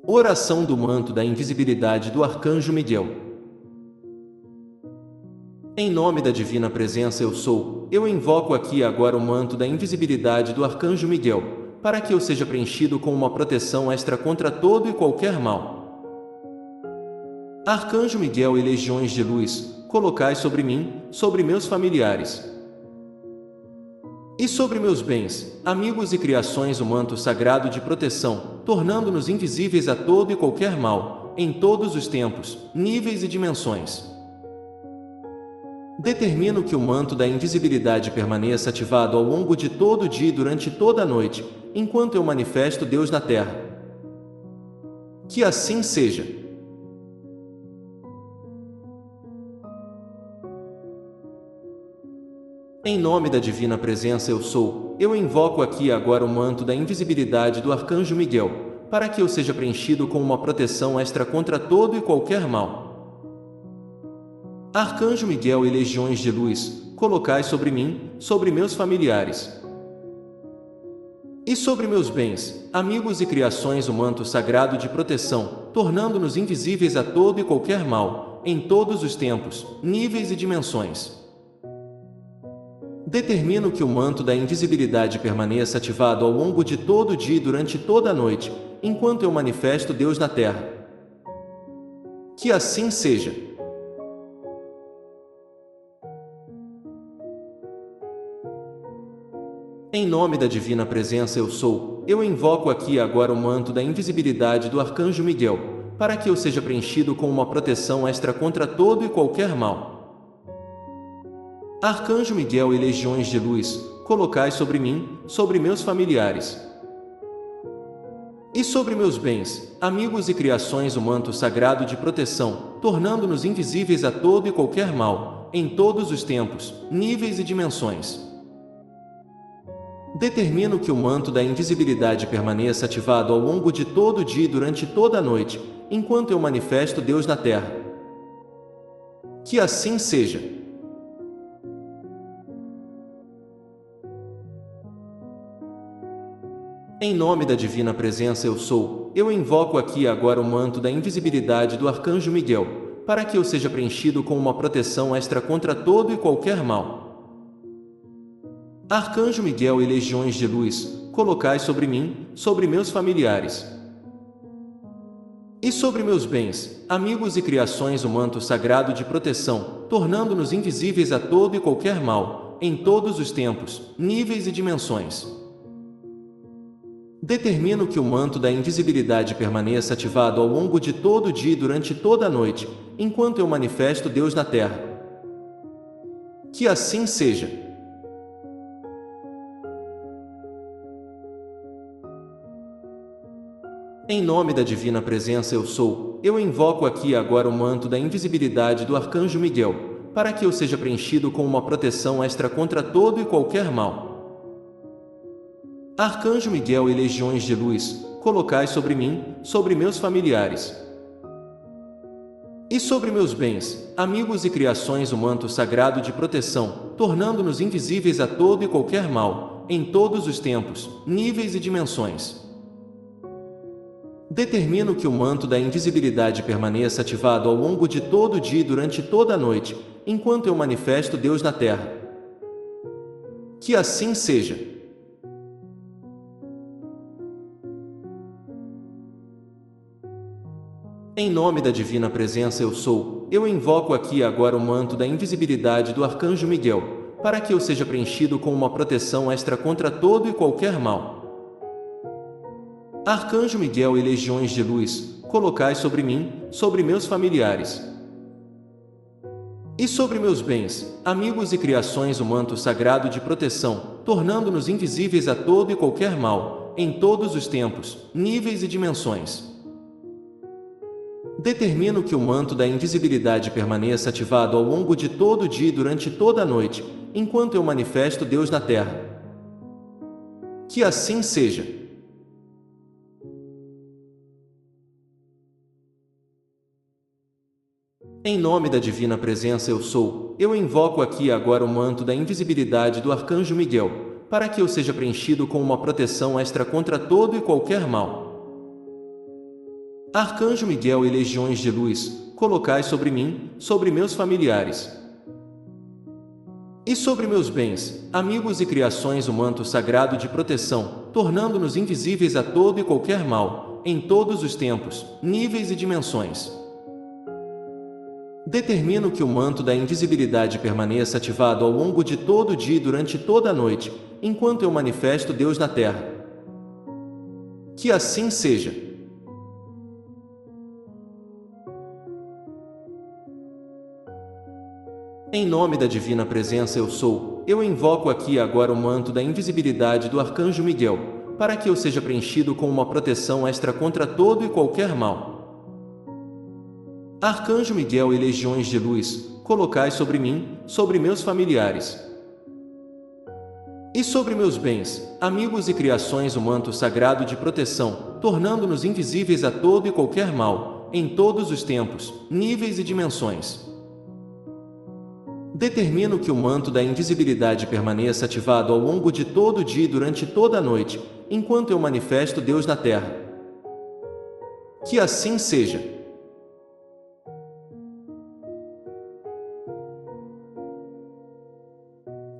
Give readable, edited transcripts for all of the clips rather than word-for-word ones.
Oração do manto da invisibilidade do Arcanjo Miguel. Em nome da divina presença eu sou, eu invoco aqui e agora o manto da invisibilidade do Arcanjo Miguel, para que eu seja preenchido com uma proteção extra contra todo e qualquer mal. Arcanjo Miguel e legiões de luz, colocai sobre mim, sobre meus familiares e sobre meus bens, amigos e criações o manto sagrado de proteção, tornando-nos invisíveis a todo e qualquer mal, em todos os tempos, níveis e dimensões. Determino que o manto da invisibilidade permaneça ativado ao longo de todo o dia e durante toda a noite, enquanto eu manifesto Deus na Terra. Que assim seja. Em nome da divina presença eu sou, eu invoco aqui e agora o manto da invisibilidade do Arcanjo Miguel, para que eu seja preenchido com uma proteção extra contra todo e qualquer mal. Arcanjo Miguel e legiões de luz, colocai sobre mim, sobre meus familiares e sobre meus bens, amigos e criações o manto sagrado de proteção, tornando-nos invisíveis a todo e qualquer mal, em todos os tempos, níveis e dimensões. Determino que o manto da invisibilidade permaneça ativado ao longo de todo o dia e durante toda a noite, enquanto eu manifesto Deus na Terra. Que assim seja. Em nome da divina presença eu sou, eu invoco aqui e agora o manto da invisibilidade do Arcanjo Miguel, para que eu seja preenchido com uma proteção extra contra todo e qualquer mal. Arcanjo Miguel e legiões de luz, colocai sobre mim, sobre meus familiares e sobre meus bens, amigos e criações o manto sagrado de proteção, tornando-nos invisíveis a todo e qualquer mal, em todos os tempos, níveis e dimensões. Determino que o manto da invisibilidade permaneça ativado ao longo de todo o dia e durante toda a noite, enquanto eu manifesto Deus na Terra. Que assim seja. Em nome da divina presença eu sou, eu invoco aqui e agora o manto da invisibilidade do Arcanjo Miguel, para que eu seja preenchido com uma proteção extra contra todo e qualquer mal. Arcanjo Miguel e legiões de luz, colocai sobre mim, sobre meus familiares e sobre meus bens, amigos e criações o manto sagrado de proteção, tornando-nos invisíveis a todo e qualquer mal, em todos os tempos, níveis e dimensões. Determino que o manto da invisibilidade permaneça ativado ao longo de todo o dia e durante toda a noite, enquanto eu manifesto Deus na Terra. Que assim seja. Em nome da divina presença eu sou, eu invoco aqui e agora o manto da invisibilidade do Arcanjo Miguel, para que eu seja preenchido com uma proteção extra contra todo e qualquer mal. Arcanjo Miguel e legiões de luz, colocai sobre mim, sobre meus familiares e sobre meus bens, amigos e criações o manto sagrado de proteção, tornando-nos invisíveis a todo e qualquer mal, em todos os tempos, níveis e dimensões. Determino que o manto da invisibilidade permaneça ativado ao longo de todo o dia e durante toda a noite, enquanto eu manifesto Deus na Terra. Que assim seja. Em nome da divina presença eu sou, eu invoco aqui e agora o manto da invisibilidade do Arcanjo Miguel, para que eu seja preenchido com uma proteção extra contra todo e qualquer mal. Arcanjo Miguel e legiões de luz, colocai sobre mim, sobre meus familiares e sobre meus bens, amigos e criações o manto sagrado de proteção, tornando-nos invisíveis a todo e qualquer mal, em todos os tempos, níveis e dimensões. Determino que o manto da invisibilidade permaneça ativado ao longo de todo o dia e durante toda a noite, enquanto eu manifesto Deus na Terra. Que assim seja. Em nome da divina presença eu sou, eu invoco aqui e agora o manto da invisibilidade do Arcanjo Miguel, para que eu seja preenchido com uma proteção extra contra todo e qualquer mal. Arcanjo Miguel e legiões de luz, colocai sobre mim, sobre meus familiares e sobre meus bens, amigos e criações o manto sagrado de proteção, tornando-nos invisíveis a todo e qualquer mal, em todos os tempos, níveis e dimensões. Determino que o manto da invisibilidade permaneça ativado ao longo de todo o dia e durante toda a noite, enquanto eu manifesto Deus na terra. Que assim seja. Em nome da divina presença eu sou, eu invoco aqui e agora o manto da invisibilidade do Arcanjo Miguel, para que eu seja preenchido com uma proteção extra contra todo e qualquer mal. Arcanjo Miguel e legiões de luz, colocai sobre mim, sobre meus familiares e sobre meus bens, amigos e criações o manto sagrado de proteção, tornando-nos invisíveis a todo e qualquer mal, em todos os tempos, níveis e dimensões. Determino que o manto da invisibilidade permaneça ativado ao longo de todo o dia e durante toda a noite, enquanto eu manifesto Deus na terra. Que assim seja.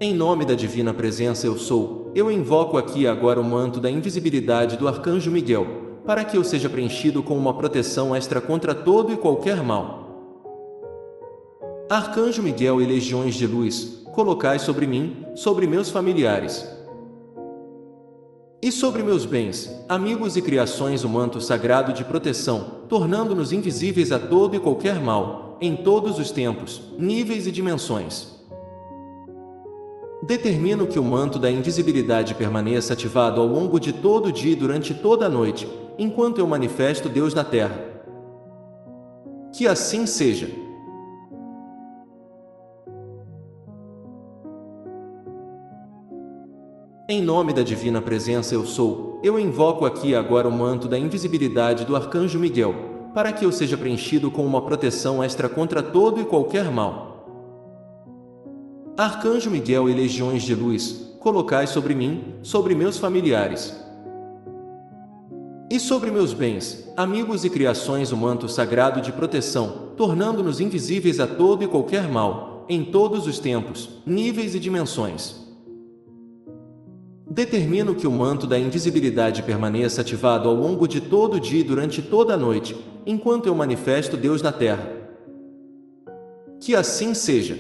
Em nome da divina presença eu sou, eu invoco aqui e agora o manto da invisibilidade do Arcanjo Miguel, para que eu seja preenchido com uma proteção extra contra todo e qualquer mal. Arcanjo Miguel e legiões de luz, colocai sobre mim, sobre meus familiares e sobre meus bens, amigos e criações o manto sagrado de proteção, tornando-nos invisíveis a todo e qualquer mal, em todos os tempos, níveis e dimensões. Determino que o manto da invisibilidade permaneça ativado ao longo de todo o dia e durante toda a noite, enquanto eu manifesto Deus na terra. Que assim seja. Em nome da divina presença eu sou, eu invoco aqui e agora o manto da invisibilidade do Arcanjo Miguel, para que eu seja preenchido com uma proteção extra contra todo e qualquer mal. Arcanjo Miguel e legiões de luz, colocai sobre mim, sobre meus familiares e sobre meus bens, amigos e criações o manto sagrado de proteção, tornando-nos invisíveis a todo e qualquer mal, em todos os tempos, níveis e dimensões. Determino que o manto da invisibilidade permaneça ativado ao longo de todo o dia e durante toda a noite, enquanto eu manifesto Deus na terra. Que assim seja.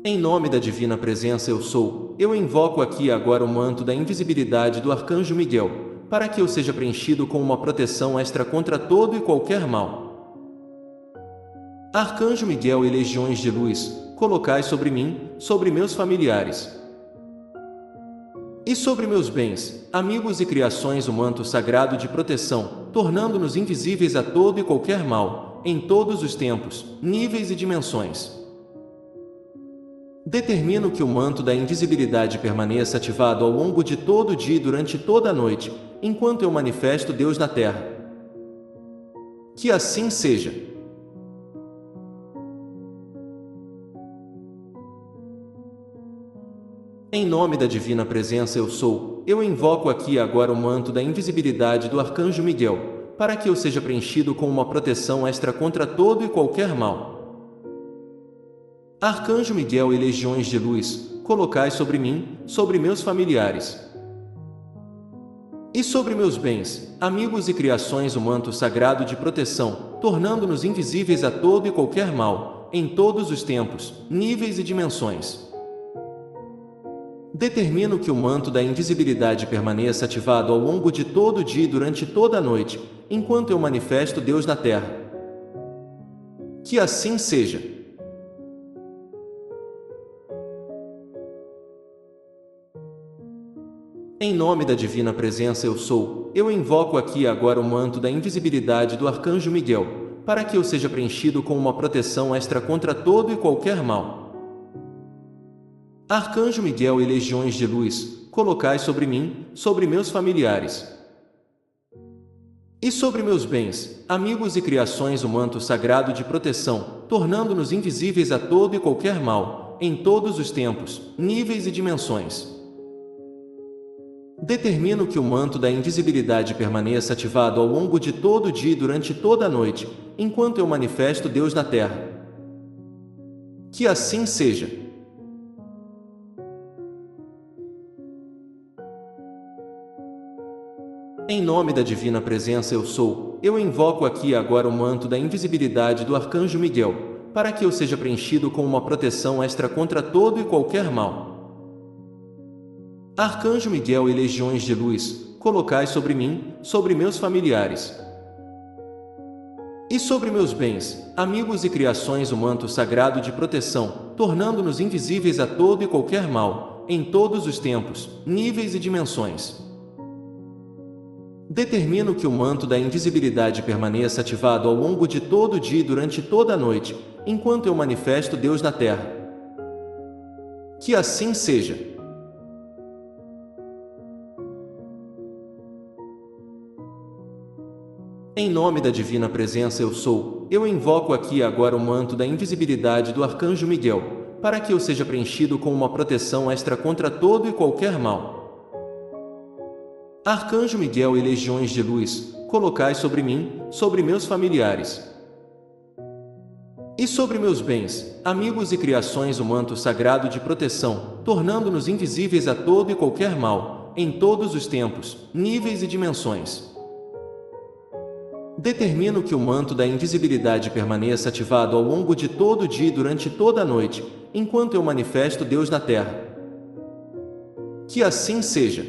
Em nome da divina presença eu sou, eu invoco aqui e agora o manto da invisibilidade do Arcanjo Miguel, para que eu seja preenchido com uma proteção extra contra todo e qualquer mal. Arcanjo Miguel e legiões de luz, colocai sobre mim, sobre meus familiares e sobre meus bens, amigos e criações o manto sagrado de proteção, tornando-nos invisíveis a todo e qualquer mal, em todos os tempos, níveis e dimensões. Determino que o manto da invisibilidade permaneça ativado ao longo de todo o dia e durante toda a noite, enquanto eu manifesto Deus na terra. Que assim seja. Em nome da divina presença eu sou, eu invoco aqui e agora o manto da invisibilidade do Arcanjo Miguel, para que eu seja preenchido com uma proteção extra contra todo e qualquer mal. Arcanjo Miguel e legiões de luz, colocai sobre mim, sobre meus familiares e sobre meus bens, amigos e criações o manto sagrado de proteção, tornando-nos invisíveis a todo e qualquer mal, em todos os tempos, níveis e dimensões. Determino que o manto da invisibilidade permaneça ativado ao longo de todo o dia e durante toda a noite, enquanto eu manifesto Deus na terra. Que assim seja. Em nome da divina presença eu sou, eu invoco aqui e agora o manto da invisibilidade do Arcanjo Miguel, para que eu seja preenchido com uma proteção extra contra todo e qualquer mal. Arcanjo Miguel e legiões de luz, colocai sobre mim, sobre meus familiares e sobre meus bens, amigos e criações o manto sagrado de proteção, tornando-nos invisíveis a todo e qualquer mal, em todos os tempos, níveis e dimensões. Determino que o manto da invisibilidade permaneça ativado ao longo de todo o dia e durante toda a noite, enquanto eu manifesto Deus na terra. Que assim seja. Em nome da divina presença eu sou, eu invoco aqui e agora o manto da invisibilidade do Arcanjo Miguel, para que eu seja preenchido com uma proteção extra contra todo e qualquer mal. Arcanjo Miguel e legiões de luz, colocai sobre mim, sobre meus familiares e sobre meus bens, amigos e criações o manto sagrado de proteção, tornando-nos invisíveis a todo e qualquer mal, em todos os tempos, níveis e dimensões. Determino que o manto da invisibilidade permaneça ativado ao longo de todo o dia e durante toda a noite, enquanto eu manifesto Deus na terra. Que assim seja. Em nome da divina presença eu sou, eu invoco aqui e agora o manto da invisibilidade do Arcanjo Miguel, para que eu seja preenchido com uma proteção extra contra todo e qualquer mal. Arcanjo Miguel e legiões de luz, colocai sobre mim, sobre meus familiares e sobre meus bens, amigos e criações o manto sagrado de proteção, tornando-nos invisíveis a todo e qualquer mal, em todos os tempos, níveis e dimensões. Determino que o manto da invisibilidade permaneça ativado ao longo de todo o dia e durante toda a noite, enquanto eu manifesto Deus na terra. Que assim seja.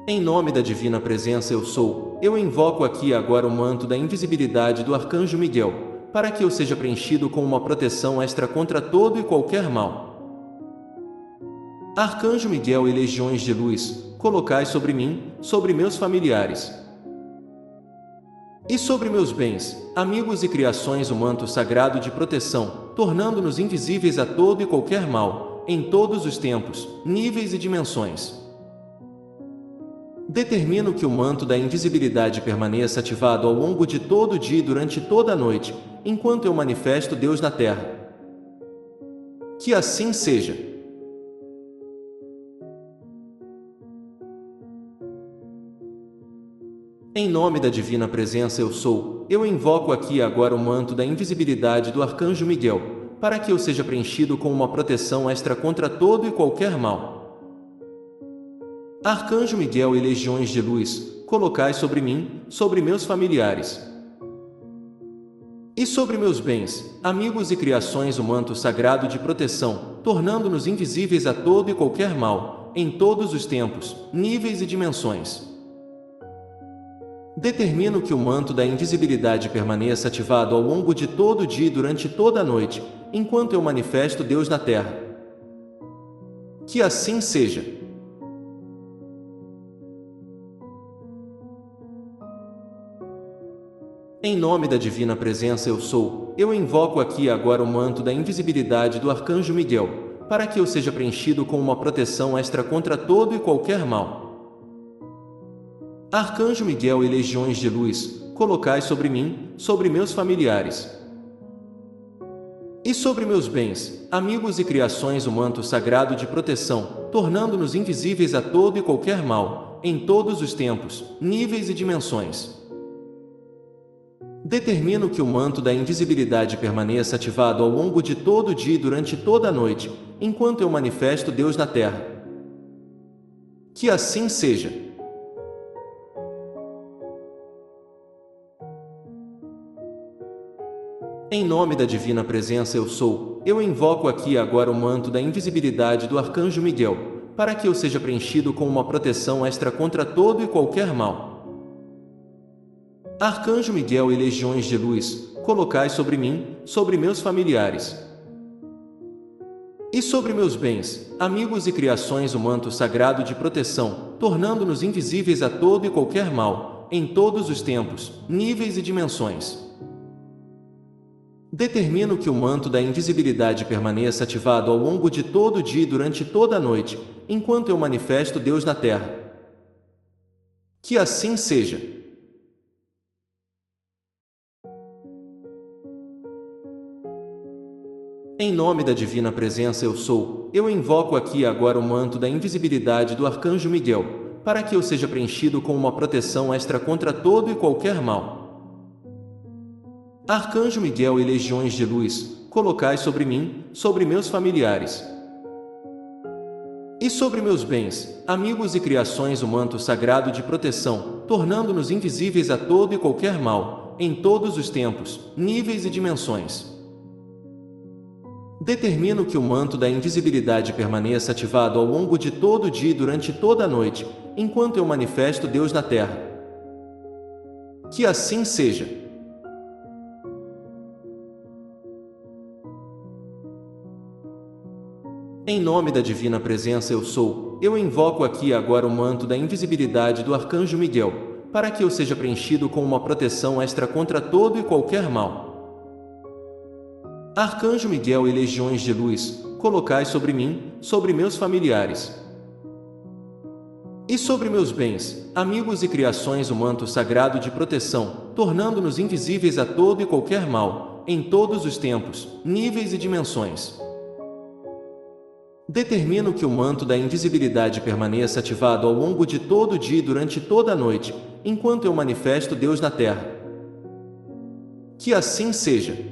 Em nome da divina presença eu sou, eu invoco aqui e agora o manto da invisibilidade do Arcanjo Miguel, para que eu seja preenchido com uma proteção extra contra todo e qualquer mal. Arcanjo Miguel e legiões de luz, colocai sobre mim, sobre meus familiares e sobre meus bens, amigos e criações o manto sagrado de proteção, tornando-nos invisíveis a todo e qualquer mal, em todos os tempos, níveis e dimensões. Determino que o manto da invisibilidade permaneça ativado ao longo de todo o dia e durante toda a noite, enquanto eu manifesto Deus na terra. Que assim seja. Em nome da divina presença eu sou, eu invoco aqui e agora o manto da invisibilidade do Arcanjo Miguel, para que eu seja preenchido com uma proteção extra contra todo e qualquer mal. Arcanjo Miguel e legiões de luz, colocai sobre mim, sobre meus familiares e sobre meus bens, amigos e criações o manto sagrado de proteção, tornando-nos invisíveis a todo e qualquer mal, em todos os tempos, níveis e dimensões. Determino que o manto da invisibilidade permaneça ativado ao longo de todo o dia e durante toda a noite, enquanto eu manifesto Deus na terra. Que assim seja. Em nome da divina presença eu sou, eu invoco aqui e agora o manto da invisibilidade do Arcanjo Miguel, para que eu seja preenchido com uma proteção extra contra todo e qualquer mal. Arcanjo Miguel e legiões de luz, colocai sobre mim, sobre meus familiares e sobre meus bens, amigos e criações o manto sagrado de proteção, tornando-nos invisíveis a todo e qualquer mal, em todos os tempos, níveis e dimensões. Determino que o manto da invisibilidade permaneça ativado ao longo de todo o dia e durante toda a noite, enquanto eu manifesto Deus na terra. Que assim seja. Em nome da divina presença eu sou, eu invoco aqui e agora o manto da invisibilidade do Arcanjo Miguel, para que eu seja preenchido com uma proteção extra contra todo e qualquer mal. Arcanjo Miguel e legiões de luz, colocai sobre mim, sobre meus familiares e sobre meus bens, amigos e criações o manto sagrado de proteção, tornando-nos invisíveis a todo e qualquer mal, em todos os tempos, níveis e dimensões. Determino que o manto da invisibilidade permaneça ativado ao longo de todo o dia e durante toda a noite, enquanto eu manifesto Deus na terra. Que assim seja. Em nome da divina presença eu sou, eu invoco aqui e agora o manto da invisibilidade do Arcanjo Miguel, para que eu seja preenchido com uma proteção extra contra todo e qualquer mal. Arcanjo Miguel e legiões de luz, colocai sobre mim, sobre meus familiares e sobre meus bens, amigos e criações o manto sagrado de proteção, tornando-nos invisíveis a todo e qualquer mal, em todos os tempos, níveis e dimensões. Determino que o manto da invisibilidade permaneça ativado ao longo de todo o dia e durante toda a noite, enquanto eu manifesto Deus na Terra. Que assim seja. Em nome da divina presença eu sou, eu invoco aqui e agora o manto da invisibilidade do Arcanjo Miguel, para que eu seja preenchido com uma proteção extra contra todo e qualquer mal. Arcanjo Miguel e legiões de luz, colocai sobre mim, sobre meus familiares e sobre meus bens, amigos e criações o manto sagrado de proteção, tornando-nos invisíveis a todo e qualquer mal, em todos os tempos, níveis e dimensões. Determino que o manto da invisibilidade permaneça ativado ao longo de todo o dia e durante toda a noite, enquanto eu manifesto Deus na Terra. Que assim seja.